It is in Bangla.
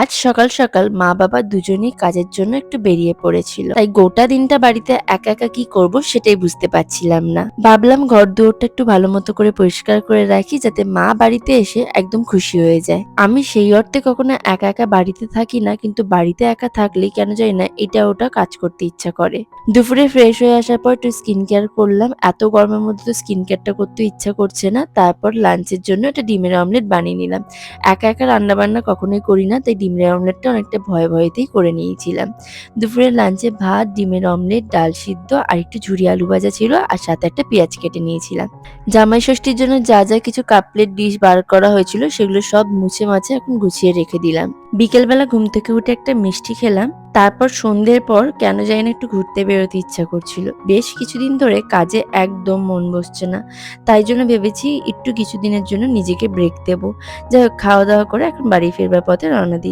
আজ সকাল সকাল মা বাবা দুজনেই কাজের জন্য একটু বেরিয়ে পড়েছিল, তাই গোটা দিনটা বাড়িতে একা একা কি করব সেটাই বুঝতে পারছিলাম না। ভাবলাম ঘর দুয়ারটা একটু ভালো মতো করে পরিষ্কার করে রাখি, যাতে মা বাড়িতে এসে একদম খুশি হয়ে যায়। আমি সেই অর্থে কখনো একা একা বাড়িতে থাকি না, কিন্তু বাড়িতে একা থাকলেই কেন জানি না এটা ওটা কাজ করতে ইচ্ছা করে। দুপুরে ফ্রেশ হয়ে আসার পর একটু স্কিন কেয়ার করলাম। এত গরমের মধ্যে তো স্কিন কেয়ারটা করতে ইচ্ছা করছে না। তারপর লাঞ্চের জন্য একটা ডিমের অমলেট বানিয়ে নিলাম। একা একা রান্নাবান্না কখনোই করি না, তাই ডিমের অমলেটটা অনেকটা ভয়ে ভয়েতেই করে নিয়েছিলাম। দুপুরের লাঞ্চে ভাত, ডিমের অমলেট, ডাল সিদ্ধ আর একটু ঝুরি আলু ভাজা ছিল, আর সাথে একটা পেঁয়াজ কেটে নিয়েছিলাম। জামাই ষষ্ঠীর জন্য যা যা কিছু কাপলেট ডিশ বার করা হয়েছিল সেগুলো সব মুছে মাছে এখন গুছিয়ে রেখে দিলাম। বিকেলবেলা ঘুম থেকে উঠে একটা মিষ্টি খেলাম। তারপর সন্ধ্যের পর কেন জানি না একটু ঘুরতে বেরোতে ইচ্ছা করছিল। বেশ কিছুদিন ধরে কাজে একদম মন বসছে না, তাই জন্য ভেবেছি একটু কিছুদিনের জন্য নিজেকে ব্রেক দেব। যাই হোক, খাওয়া দাওয়া করে এখন বাড়ি ফিরবার পথে রওনা দিই।